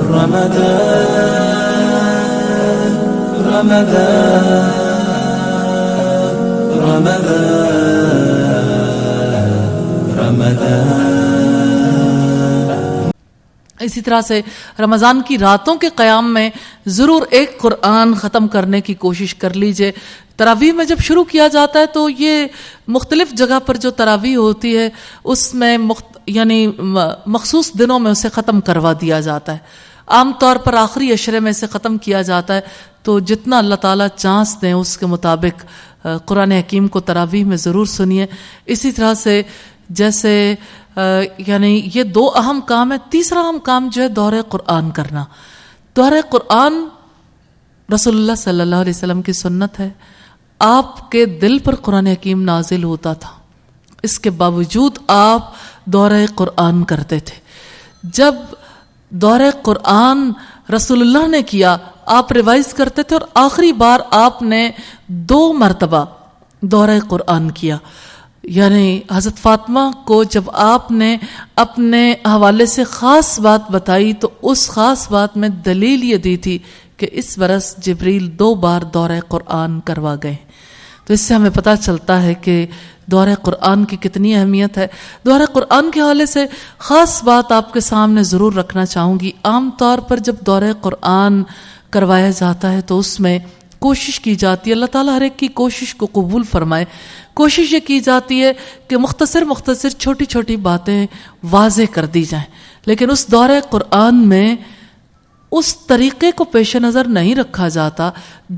رمضان رمضان رمضان رمضان۔ اسی طرح سے رمضان کی راتوں کے قیام میں ضرور ایک قرآن ختم کرنے کی کوشش کر لیجئے۔ تراویح میں جب شروع کیا جاتا ہے تو یہ مختلف جگہ پر جو تراویح ہوتی ہے اس میں یعنی مخصوص دنوں میں اسے ختم کروا دیا جاتا ہے، عام طور پر آخری عشرے میں اسے ختم کیا جاتا ہے۔ تو جتنا اللہ تعالیٰ چانس دیں اس کے مطابق قرآن حکیم کو تراویح میں ضرور سنیے۔ اسی طرح سے جیسے یعنی یہ دو اہم کام ہے، تیسرا اہم کام جو ہے دورہ قرآن کرنا۔ دورہ قرآن رسول اللہ صلی اللہ علیہ وسلم کی سنت ہے، آپ کے دل پر قرآن حکیم نازل ہوتا تھا، اس کے باوجود آپ دورہ قرآن کرتے تھے۔ جب دورہ قرآن رسول اللہ نے کیا، آپ ریوائز کرتے تھے، اور آخری بار آپ نے 2 مرتبہ دورہ قرآن کیا۔ یعنی حضرت فاطمہ کو جب آپ نے اپنے حوالے سے خاص بات بتائی تو اس خاص بات میں دلیل یہ دی تھی کہ اس برس جبریل 2 بار دورہ قرآن کروا گئے۔ تو اس سے ہمیں پتہ چلتا ہے کہ دورہ قرآن کی کتنی اہمیت ہے۔ دورہ قرآن کے حوالے سے خاص بات آپ کے سامنے ضرور رکھنا چاہوں گی۔ عام طور پر جب دورہ قرآن کروایا جاتا ہے تو اس میں کوشش کی جاتی ہے، اللہ تعالیٰ ہر ایک کی کوشش کو قبول فرمائے، کوشش یہ کی جاتی ہے کہ مختصر چھوٹی چھوٹی باتیں واضح کر دی جائیں، لیکن اس دورہ قرآن میں اس طریقے کو پیش نظر نہیں رکھا جاتا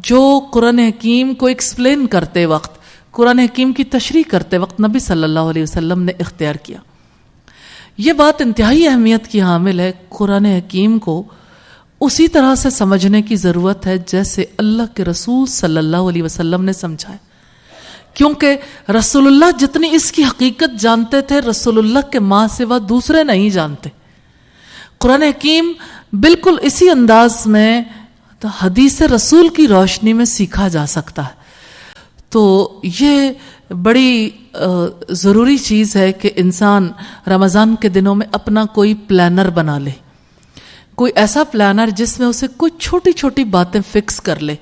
جو قرآن حکیم کو ایکسپلین کرتے وقت، قرآن حکیم کی تشریح کرتے وقت نبی صلی اللہ علیہ وسلم نے اختیار کیا۔ یہ بات انتہائی اہمیت کی حامل ہے۔ قرآن حکیم کو اسی طرح سے سمجھنے کی ضرورت ہے جیسے اللہ کے رسول صلی اللہ علیہ وسلم نے سمجھا ہے، کیونکہ رسول اللہ جتنی اس کی حقیقت جانتے تھے رسول اللہ کے ماں سوا دوسرے نہیں جانتے۔ قرآن حکیم بالکل اسی انداز میں حدیث رسول کی روشنی میں سیکھا جا سکتا ہے۔ تو یہ بڑی ضروری چیز ہے کہ انسان رمضان کے دنوں میں اپنا کوئی پلانر بنا لے، کوئی ایسا پلانر جس میں اسے کوئی چھوٹی چھوٹی باتیں فکس کر لے۔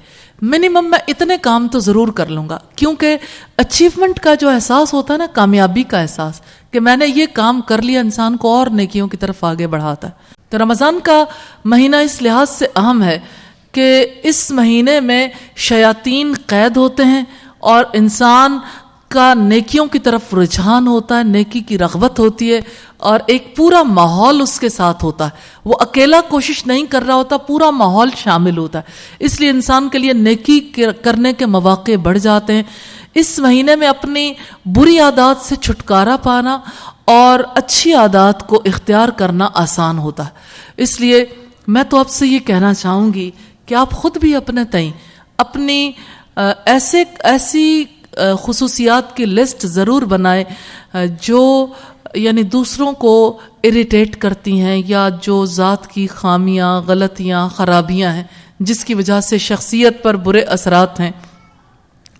منیمم میں اتنے کام تو ضرور کر لوں گا، کیونکہ اچیومنٹ کا جو احساس ہوتا ہے نا، کامیابی کا احساس کہ میں نے یہ کام کر لیا، انسان کو اور نیکیوں کی طرف آگے بڑھاتا ہے۔ تو رمضان کا مہینہ اس لحاظ سے اہم ہے کہ اس مہینے میں شیاطین قید ہوتے ہیں اور انسان کا نیکیوں کی طرف رجحان ہوتا ہے، نیکی کی رغبت ہوتی ہے، اور ایک پورا ماحول اس کے ساتھ ہوتا ہے۔ وہ اکیلا کوشش نہیں کر رہا ہوتا، پورا ماحول شامل ہوتا ہے، اس لیے انسان کے لیے نیکی کرنے کے مواقع بڑھ جاتے ہیں۔ اس مہینے میں اپنی بری عادات سے چھٹکارا پانا اور اچھی عادات کو اختیار کرنا آسان ہوتا ہے۔ اس لیے میں تو آپ سے یہ کہنا چاہوں گی کہ آپ خود بھی اپنے تئیں اپنی ایسی خصوصیات کی لسٹ ضرور بنائیں جو یعنی دوسروں کو اریٹیٹ کرتی ہیں، یا جو ذات کی خامیاں، غلطیاں، خرابیاں ہیں جس کی وجہ سے شخصیت پر برے اثرات ہیں۔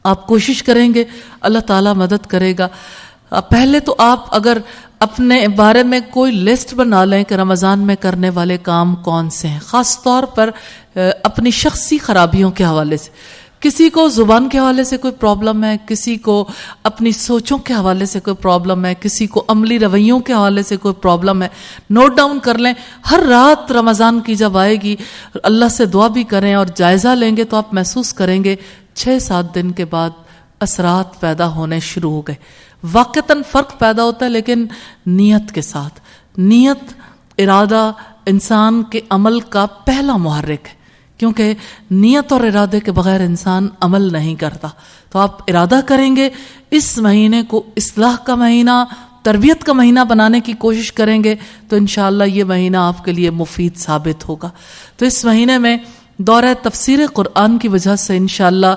آپ کوشش کریں گے، اللہ تعالیٰ مدد کرے گا۔ پہلے تو آپ اگر اپنے بارے میں کوئی لسٹ بنا لیں کہ رمضان میں کرنے والے کام کون سے ہیں، خاص طور پر اپنی شخصی خرابیوں کے حوالے سے۔ کسی کو زبان کے حوالے سے کوئی پرابلم ہے، کسی کو اپنی سوچوں کے حوالے سے کوئی پرابلم ہے، کسی کو عملی رویوں کے حوالے سے کوئی پرابلم ہے، نوٹ ڈاؤن کر لیں۔ ہر رات رمضان کی جب آئے گی اللہ سے دعا بھی کریں اور جائزہ لیں گے تو آپ محسوس کریں گے 6-7 دن کے بعد اثرات پیدا ہونے شروع ہو گئے۔ واقعتاً فرق پیدا ہوتا ہے، لیکن نیت کے ساتھ۔ نیت، ارادہ انسان کے عمل کا پہلا محرک ہے، کیونکہ نیت اور ارادے کے بغیر انسان عمل نہیں کرتا۔ تو آپ ارادہ کریں گے، اس مہینے کو اصلاح کا مہینہ، تربیت کا مہینہ بنانے کی کوشش کریں گے تو انشاءاللہ یہ مہینہ آپ کے لیے مفید ثابت ہوگا۔ تو اس مہینے میں دورہ تفسیر قرآن کی وجہ سے انشاءاللہ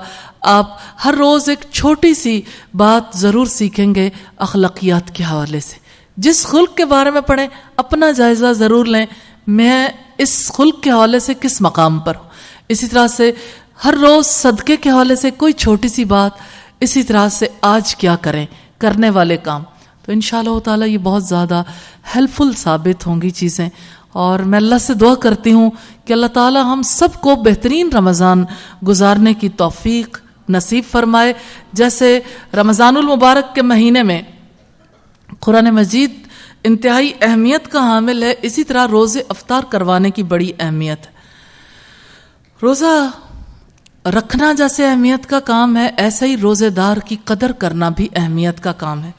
آپ ہر روز ایک چھوٹی سی بات ضرور سیکھیں گے اخلاقیات کے حوالے سے۔ جس خلق کے بارے میں پڑھیں اپنا جائزہ ضرور لیں، میں اس خلق کے حوالے سے کس مقام پر ہوں۔ اسی طرح سے ہر روز صدقے کے حوالے سے کوئی چھوٹی سی بات، اسی طرح سے آج کیا کریں، کرنے والے کام، تو انشاءاللہ تعالیٰ یہ بہت زیادہ ہیلپ فل ثابت ہوں گی چیزیں۔ اور میں اللہ سے دعا کرتی ہوں کہ اللہ تعالی ہم سب کو بہترین رمضان گزارنے کی توفیق نصیب فرمائے. جیسے رمضان المبارک کے مہینے میں قرآن مجید انتہائی اہمیت کا حامل ہے، اسی طرح روزے افطار کروانے کی بڑی اہمیت ہے. روزہ رکھنا جیسے اہمیت کا کام ہے، ایسا ہی روزے دار کی قدر کرنا بھی اہمیت کا کام ہے.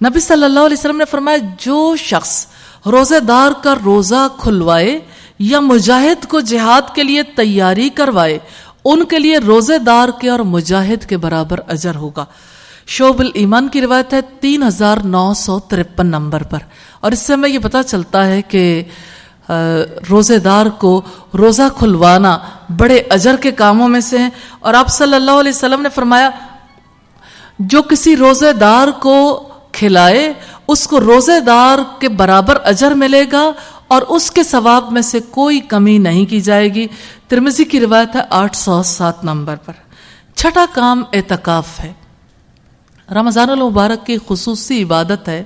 نبی صلی اللہ علیہ وسلم نے فرمایا جو شخص روزے دار کا روزہ کھلوائے یا مجاہد کو جہاد کے لیے تیاری کروائے، ان کے لیے روزے دار کے اور مجاہد کے برابر اجر ہوگا. شعب الایمان کی روایت ہے 3953 نمبر پر. اور اس سے ہمیں یہ پتہ چلتا ہے کہ روزے دار کو روزہ کھلوانا بڑے اجر کے کاموں میں سے ہیں. اور آپ صلی اللہ علیہ وسلم نے فرمایا جو کسی روزے دار کو کھلائے اس کو روزے دار کے برابر اجر ملے گا اور اس کے ثواب میں سے کوئی کمی نہیں کی جائے گی. ترمذی کی روایت ہے 807 نمبر پر. چھٹا کام اعتکاف ہے. رمضان المبارک کی خصوصی عبادت ہے.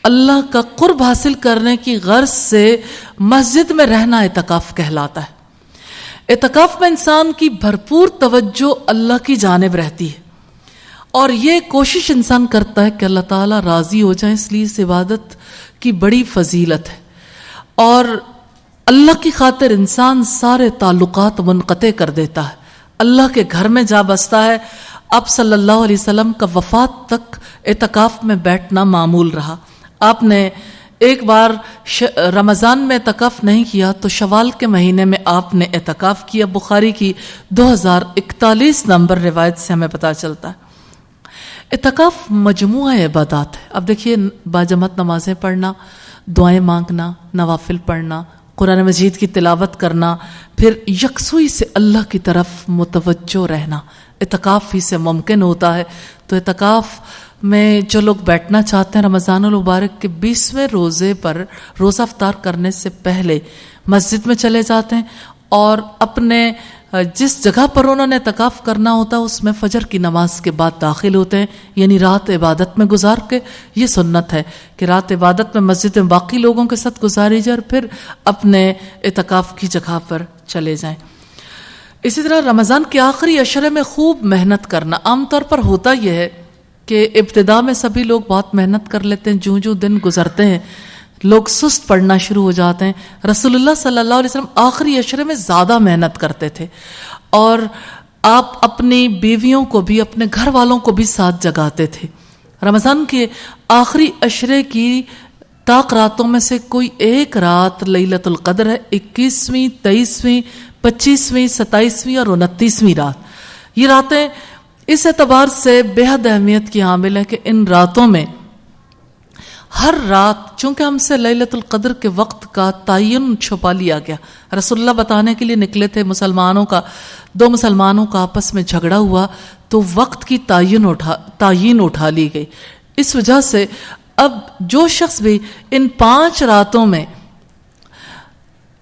اللہ کا قرب حاصل کرنے کی غرض سے مسجد میں رہنا اعتکاف کہلاتا ہے. اعتکاف میں انسان کی بھرپور توجہ اللہ کی جانب رہتی ہے اور یہ کوشش انسان کرتا ہے کہ اللہ تعالیٰ راضی ہو جائے، اس لیے اس عبادت کی بڑی فضیلت ہے. اور اللہ کی خاطر انسان سارے تعلقات منقطع کر دیتا ہے، اللہ کے گھر میں جا بستا ہے. آپ صلی اللہ علیہ وسلم کا وفات تک اعتکاف میں بیٹھنا معمول رہا. آپ نے ایک بار رمضان میں اعتکاف نہیں کیا تو شوال کے مہینے میں آپ نے اعتکاف کیا. بخاری کی 2041 نمبر روایت سے ہمیں پتہ چلتا ہے. اعتکاف مجموعہ عبادات ہے. اب دیکھیے باجماعت نمازیں پڑھنا، دعائیں مانگنا، نوافل پڑھنا، قرآن مجید کی تلاوت کرنا، پھر یکسوئی سے اللہ کی طرف متوجہ رہنا اعتکاف ہی سے ممکن ہوتا ہے. تو اعتکاف میں جو لوگ بیٹھنا چاہتے ہیں رمضان المبارک کے 20ویں روزے پر روزہ افطار کرنے سے پہلے مسجد میں چلے جاتے ہیں اور اپنے جس جگہ پر انہوں نے اعتکاف کرنا ہوتا ہے اس میں فجر کی نماز کے بعد داخل ہوتے ہیں، یعنی رات عبادت میں گزار کے. یہ سنت ہے کہ رات عبادت میں مسجد میں باقی لوگوں کے ساتھ گزاری جائے اور پھر اپنے اعتکاف کی جگہ پر چلے جائیں. اسی طرح رمضان کے آخری عشرے میں خوب محنت کرنا. عام طور پر ہوتا یہ ہے کہ ابتدا میں سبھی لوگ بہت محنت کر لیتے ہیں، جوں دن گزرتے ہیں لوگ سست پڑنا شروع ہو جاتے ہیں. رسول اللہ صلی اللہ علیہ وسلم آخری عشرے میں زیادہ محنت کرتے تھے اور آپ اپنی بیویوں کو بھی اپنے گھر والوں کو بھی ساتھ جگاتے تھے. رمضان کے آخری عشرے کی طاق راتوں میں سے کوئی ایک رات لیلۃ القدر ہے. 21ویں، 23ویں، 25ویں، 27ویں اور 29ویں رات. یہ راتیں اس اعتبار سے بے حد اہمیت کی حامل ہیں کہ ان راتوں میں ہر رات، چونکہ ہم سے لیلۃ القدر کے وقت کا تعین چھپا لیا گیا. رسول اللہ بتانے کے لیے نکلے تھے، دو مسلمانوں کا آپس میں جھگڑا ہوا تو وقت کی تعین اٹھا لی گئی. اس وجہ سے اب جو شخص بھی ان 5 راتوں میں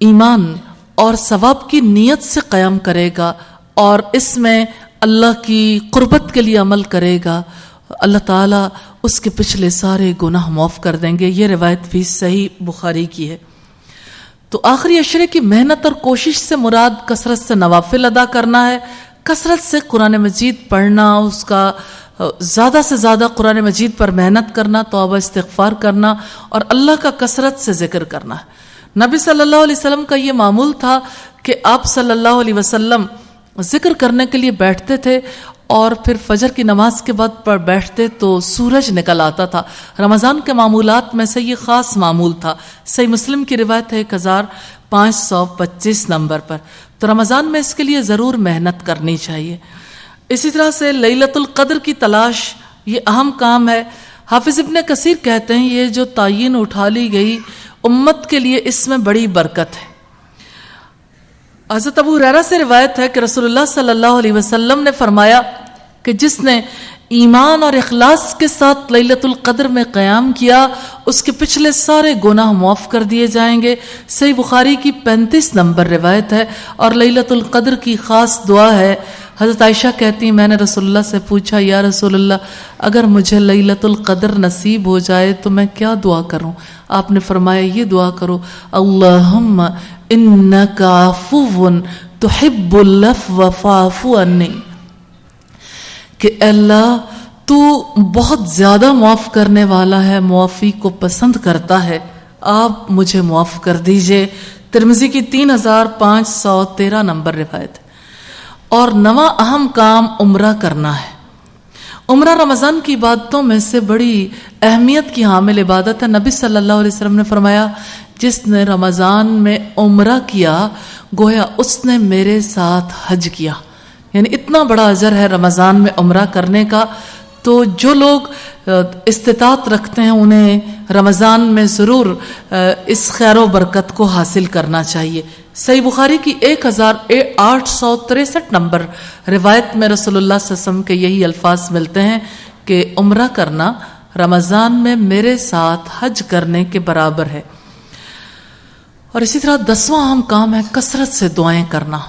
ایمان اور ثواب کی نیت سے قیام کرے گا اور اس میں اللہ کی قربت کے لیے عمل کرے گا، اللہ تعالیٰ اس کے پچھلے سارے گناہ معاف کر دیں گے. یہ روایت بھی صحیح بخاری کی ہے. تو آخری عشرے کی محنت اور کوشش سے مراد کثرت سے نوافل ادا کرنا ہے، کثرت سے قرآن مجید پڑھنا، اس کا زیادہ سے زیادہ قرآن مجید پر محنت کرنا، توبہ استغفار کرنا اور اللہ کا کثرت سے ذکر کرنا ہے. نبی صلی اللہ علیہ وسلم کا یہ معمول تھا کہ آپ صلی اللہ علیہ وسلم ذکر کرنے کے لیے بیٹھتے تھے اور پھر فجر کی نماز کے بعد پر بیٹھتے تو سورج نکل آتا تھا. رمضان کے معمولات میں سے یہ خاص معمول تھا. صحیح مسلم کی روایت ہے 1525 نمبر پر. تو رمضان میں اس کے لیے ضرور محنت کرنی چاہیے. اسی طرح سے لیلۃ القدر کی تلاش یہ اہم کام ہے. حافظ ابن کثیر کہتے ہیں یہ جو تعین اٹھا لی گئی امت کے لیے اس میں بڑی برکت ہے. حضرت ابو ہریرہ سے روایت ہے کہ رسول اللہ صلی اللہ علیہ وسلم نے فرمایا کہ جس نے ایمان اور اخلاص کے ساتھ لیلۃ القدر میں قیام کیا اس کے پچھلے سارے گناہ معاف کر دیے جائیں گے. صحیح بخاری کی 35 نمبر روایت ہے اور لیلۃ القدر کی خاص دعا ہے حضرت عائشہ کہتی ہیں میں نے رسول اللہ سے پوچھا یا رسول اللہ اگر مجھے لیلۃ القدر نصیب ہو جائے تو میں کیا دعا کروں؟ آپ نے فرمایا یہ دعا کرو اللہم انک عفو تحب العفو فاعف عنی، کہ اللہ تو بہت زیادہ معاف کرنے والا ہے، معافی کو پسند کرتا ہے، آپ مجھے معاف کر دیجئے۔ ترمذی کی 3513 نمبر روایت ہے۔ اور نواں اہم کام عمرہ کرنا ہے۔ عمرہ رمضان کی عبادتوں میں سے بڑی اہمیت کی حامل عبادت ہے۔ نبی صلی اللہ علیہ وسلم نے فرمایا جس نے رمضان میں عمرہ کیا گویا اس نے میرے ساتھ حج کیا، یعنی اتنا بڑا اجر ہے رمضان میں عمرہ کرنے کا۔ تو جو لوگ استطاعت رکھتے ہیں انہیں رمضان میں ضرور اس خیر و برکت کو حاصل کرنا چاہیے۔ صحیح بخاری کی 1863 نمبر روایت میں رسول اللہ صلی اللہ علیہ وسلم کے یہی الفاظ ملتے ہیں کہ عمرہ کرنا رمضان میں میرے ساتھ حج کرنے کے برابر ہے۔ اور اسی طرح 10واں اہم کام ہے کثرت سے دعائیں کرنا،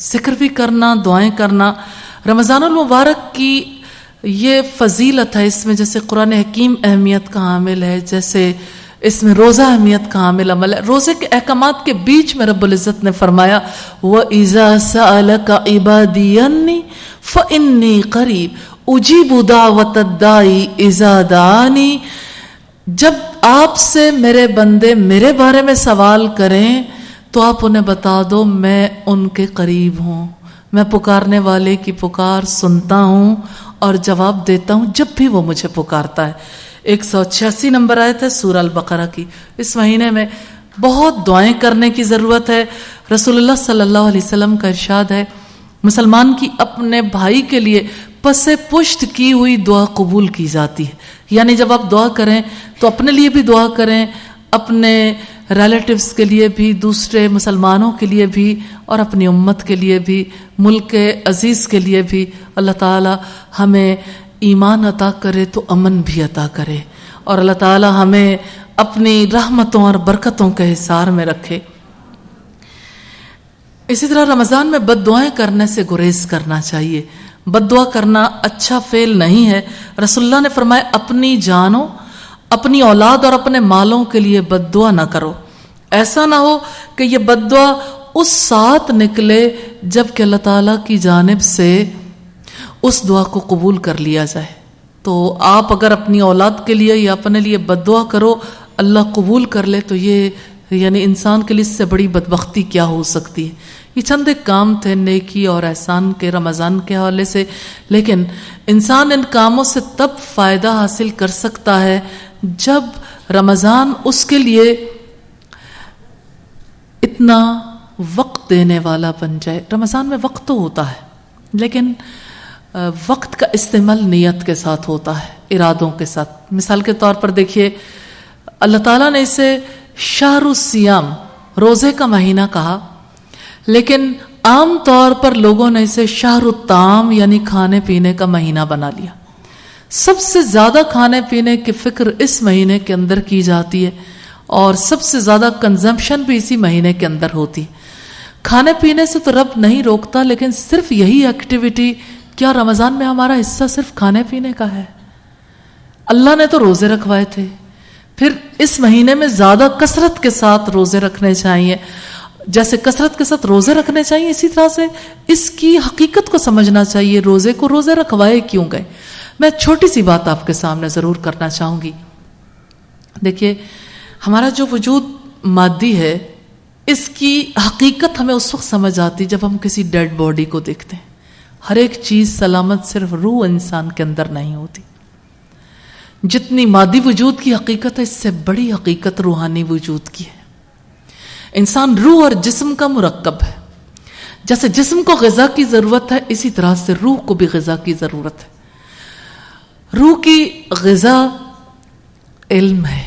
ذکر بھی کرنا، دعائیں کرنا۔ رمضان المبارک کی یہ فضیلت ہے، اس میں جیسے قرآن حکیم اہمیت کا حامل ہے، جیسے اس میں روزہ اہمیت کا حامل عمل ہے۔ روزے کے احکامات کے بیچ میں رب العزت نے فرمایا وَإِذَا سَأَلَكَ عِبَادِي عَنِّي فَإِنِّي قَرِيبٌ أُجِيبُ دَعْوَةَ الدَّاعِ إِذَا دَعَانِي، جب آپ سے میرے بندے میرے بارے میں سوال کریں تو آپ انہیں بتا دو میں ان کے قریب ہوں، میں پکارنے والے کی پکار سنتا ہوں اور جواب دیتا ہوں جب بھی وہ مجھے پکارتا ہے۔ 186 نمبر آیت ہے سورہ البقرہ کی۔ اس مہینے میں بہت دعائیں کرنے کی ضرورت ہے۔ رسول اللہ صلی اللہ علیہ وسلم کا ارشاد ہے مسلمان کی اپنے بھائی کے لیے پس پشت کی ہوئی دعا قبول کی جاتی ہے، یعنی جب آپ دعا کریں تو اپنے لیے بھی دعا کریں، اپنے ریلیٹیوز کے لیے بھی، دوسرے مسلمانوں کے لیے بھی، اور اپنی امت کے لیے بھی، ملک عزیز کے لیے بھی۔ اللہ تعالی ہمیں ایمان عطا کرے تو امن بھی عطا کرے، اور اللہ تعالی ہمیں اپنی رحمتوں اور برکتوں کے حصار میں رکھے۔ اسی طرح رمضان میں بد دعائیں کرنے سے گریز کرنا چاہیے۔ بد دعا کرنا اچھا فعل نہیں ہے۔ رسول اللہ نے فرمایا اپنی جانوں، اپنی اولاد اور اپنے مالوں کے لیے بد دعا نہ کرو۔ ایسا نہ ہو کہ یہ بد دعا اس ساتھ نکلے جب کہ اللہ تعالیٰ کی جانب سے اس دعا کو قبول کر لیا جائے۔ تو آپ اگر اپنی اولاد کے لیے یا اپنے لیے بد دعا کرو اللہ قبول کر لے تو یہ یعنی انسان کے لیے اس سے بڑی بدبختی کیا ہو سکتی ہے۔ یہ چند ایک کام تھے نیکی اور احسان کے رمضان کے حوالے سے، لیکن انسان ان کاموں سے تب فائدہ حاصل کر سکتا ہے جب رمضان اس کے لیے اتنا وقت دینے والا بن جائے۔ رمضان میں وقت تو ہوتا ہے لیکن وقت کا استعمال نیت کے ساتھ ہوتا ہے، ارادوں کے ساتھ۔ مثال کے طور پر دیکھیے اللہ تعالیٰ نے اسے شہر الصیام، روزے کا مہینہ کہا، لیکن عام طور پر لوگوں نے اسے شہر الطعام یعنی کھانے پینے کا مہینہ بنا لیا۔ سب سے زیادہ کھانے پینے کی فکر اس مہینے کے اندر کی جاتی ہے اور سب سے زیادہ کنزمپشن بھی اسی مہینے کے اندر ہوتی ہے۔ کھانے پینے سے تو رب نہیں روکتا، لیکن صرف یہی ایکٹیویٹی کیا رمضان میں ہمارا حصہ صرف کھانے پینے کا ہے؟ اللہ نے تو روزے رکھوائے تھے، پھر اس مہینے میں زیادہ کثرت کے ساتھ روزے رکھنے چاہیے۔ جیسے کثرت کے ساتھ روزے رکھنے چاہیے اسی طرح سے اس کی حقیقت کو سمجھنا چاہیے، روزے کو روزے رکھوائے کیوں گئے۔ میں چھوٹی سی بات آپ کے سامنے ضرور کرنا چاہوں گی۔ دیکھیے ہمارا جو وجود مادی ہے اس کی حقیقت ہمیں اس وقت سمجھ آتی جب ہم کسی ڈیڈ باڈی کو دیکھتے ہیں۔ ہر ایک چیز سلامت صرف روح انسان کے اندر نہیں ہوتی۔ جتنی مادی وجود کی حقیقت ہے اس سے بڑی حقیقت روحانی وجود کی ہے۔ انسان روح اور جسم کا مرکب ہے۔ جیسے جسم کو غذا کی ضرورت ہے اسی طرح سے روح کو بھی غذا کی ضرورت ہے۔ روح کی غذا علم ہے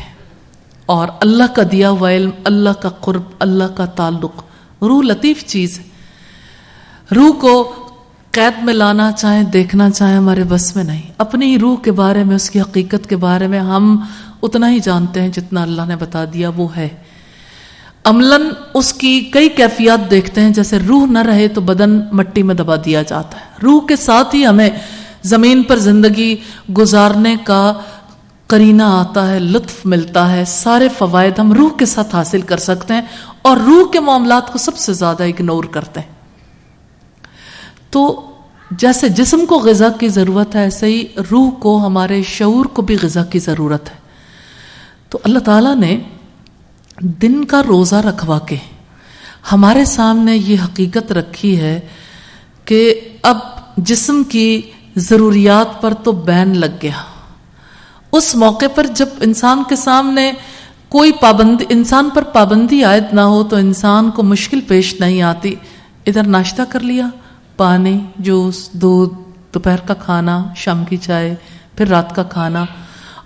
اور اللہ کا دیا ہوا علم، اللہ کا قرب، اللہ کا تعلق۔ روح لطیف چیز ہے۔ روح کو قید میں لانا چاہیں، دیکھنا چاہیں ہمارے بس میں نہیں۔ اپنی روح کے بارے میں، اس کی حقیقت کے بارے میں ہم اتنا ہی جانتے ہیں جتنا اللہ نے بتا دیا وہ ہے۔ عملاً اس کی کئی کیفیات دیکھتے ہیں. جیسے روح نہ رہے تو بدن مٹی میں دبا دیا جاتا ہے. روح کے ساتھ ہی ہمیں زمین پر زندگی گزارنے کا قرینہ آتا ہے, لطف ملتا ہے, سارے فوائد ہم روح کے ساتھ حاصل کر سکتے ہیں, اور روح کے معاملات کو سب سے زیادہ اگنور کرتے ہیں. تو جیسے جسم کو غذا کی ضرورت ہے, ایسے ہی روح کو, ہمارے شعور کو بھی غذا کی ضرورت ہے. تو اللہ تعالیٰ نے دن کا روزہ رکھوا کے ہمارے سامنے یہ حقیقت رکھی ہے کہ اب جسم کی ضروریات پر تو بین لگ گیا. اس موقع پر جب انسان کے سامنے کوئی پابندی, انسان پر پابندی عائد نہ ہو تو انسان کو مشکل پیش نہیں آتی. ادھر ناشتہ کر لیا, پانی, جوس, دودھ, دوپہر کا کھانا, شام کی چائے, پھر رات کا کھانا,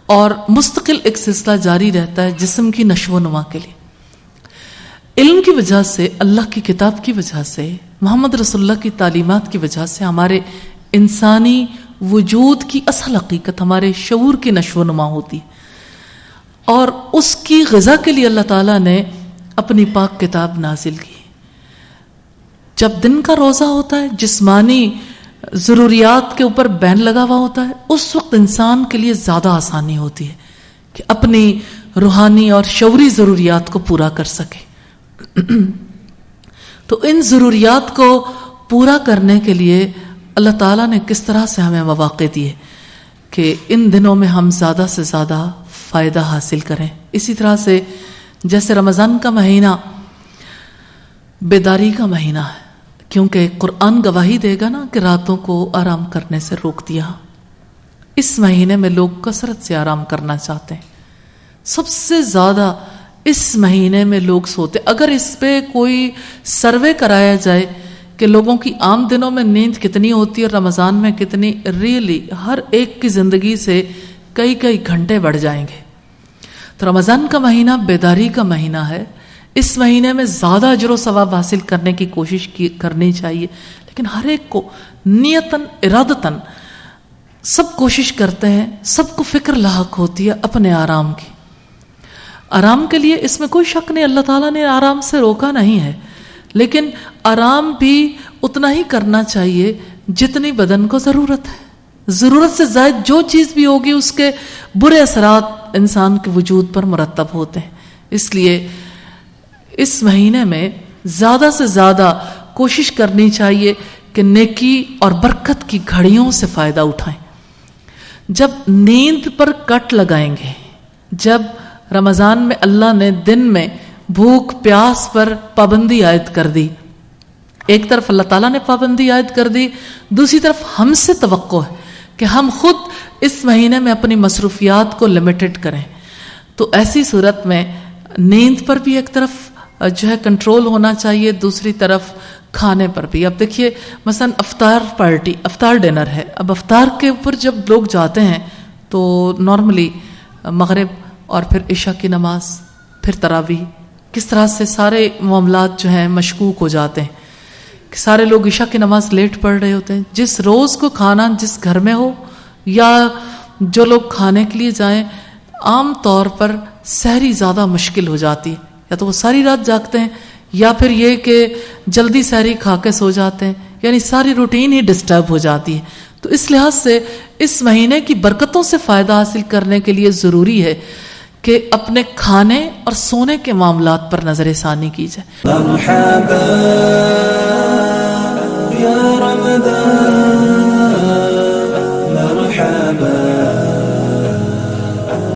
اور مستقل ایک سلسلہ جاری رہتا ہے جسم کی نشو و نما کے لیے. علم کی وجہ سے, اللہ کی کتاب کی وجہ سے, محمد رسول اللہ کی تعلیمات کی وجہ سے ہمارے انسانی وجود کی اصل حقیقت, ہمارے شعور کی نشو و نما ہوتی ہے. اور اس کی غذا کے لیے اللہ تعالیٰ نے اپنی پاک کتاب نازل کی. جب دن کا روزہ ہوتا ہے, جسمانی ضروریات کے اوپر بین لگا ہوا ہوتا ہے, اس وقت انسان کے لیے زیادہ آسانی ہوتی ہے کہ اپنی روحانی اور شعوری ضروریات کو پورا کر سکے. تو ان ضروریات کو پورا کرنے کے لیے اللہ تعالیٰ نے کس طرح سے ہمیں مواقع دیے کہ ان دنوں میں ہم زیادہ سے زیادہ فائدہ حاصل کریں. اسی طرح سے جیسے رمضان کا مہینہ بیداری کا مہینہ ہے, کیونکہ قرآن گواہی دے گا نا کہ راتوں کو آرام کرنے سے روک دیا. اس مہینے میں لوگ کثرت سے آرام کرنا چاہتے ہیں. سب سے زیادہ اس مہینے میں لوگ سوتے. اگر اس پہ کوئی سروے کرایا جائے کہ لوگوں کی عام دنوں میں نیند کتنی ہوتی ہے اور رمضان میں کتنی, ریئلی ہر ایک کی زندگی سے کئی کئی گھنٹے بڑھ جائیں گے. تو رمضان کا مہینہ بیداری کا مہینہ ہے. اس مہینے میں زیادہ اجر و ثواب حاصل کرنے کی کوشش کرنی چاہیے, لیکن ہر ایک کو نیتاً ارادتاً سب کوشش کرتے ہیں, سب کو فکر لاحق ہوتی ہے اپنے آرام کی. آرام کے لیے اس میں کوئی شک نہیں, اللہ تعالیٰ نے آرام سے روکا نہیں ہے, لیکن آرام بھی اتنا ہی کرنا چاہیے جتنی بدن کو ضرورت ہے. ضرورت سے زائد جو چیز بھی ہوگی اس کے برے اثرات انسان کے وجود پر مرتب ہوتے ہیں. اس لیے اس مہینے میں زیادہ سے زیادہ کوشش کرنی چاہیے کہ نیکی اور برکت کی گھڑیوں سے فائدہ اٹھائیں. جب نیند پر کٹ لگائیں گے, جب رمضان میں اللہ نے دن میں بھوک پیاس پر پابندی عائد کر دی, ایک طرف اللہ تعالیٰ نے پابندی عائد کر دی, دوسری طرف ہم سے توقع ہے کہ ہم خود اس مہینے میں اپنی مصروفیات کو لمیٹڈ کریں. تو ایسی صورت میں نیند پر بھی ایک طرف جو ہے کنٹرول ہونا چاہیے, دوسری طرف کھانے پر بھی. اب دیکھیے مثلا افطار پارٹی, افطار ڈنر ہے, اب افطار کے اوپر جب لوگ جاتے ہیں تو نارملی مغرب اور پھر عشاء کی نماز, پھر تراویح, کس طرح سے سارے معاملات جو ہیں مشکوک ہو جاتے ہیں کہ سارے لوگ عشاء کی نماز لیٹ پڑھ رہے ہوتے ہیں. جس روز کو کھانا جس گھر میں ہو یا جو لوگ کھانے کے لیے جائیں, عام طور پر سحری زیادہ مشکل ہو جاتی ہے, یا تو وہ ساری رات جاگتے ہیں یا پھر یہ کہ جلدی سحری کھا کے سو جاتے ہیں, یعنی ساری روٹین ہی ڈسٹرب ہو جاتی ہے. تو اس لحاظ سے اس مہینے کی برکتوں سے فائدہ حاصل کرنے کے لیے ضروری ہے کہ اپنے کھانے اور سونے کے معاملات پر نظر ثانی کی جائے. مرحبا یا رمضان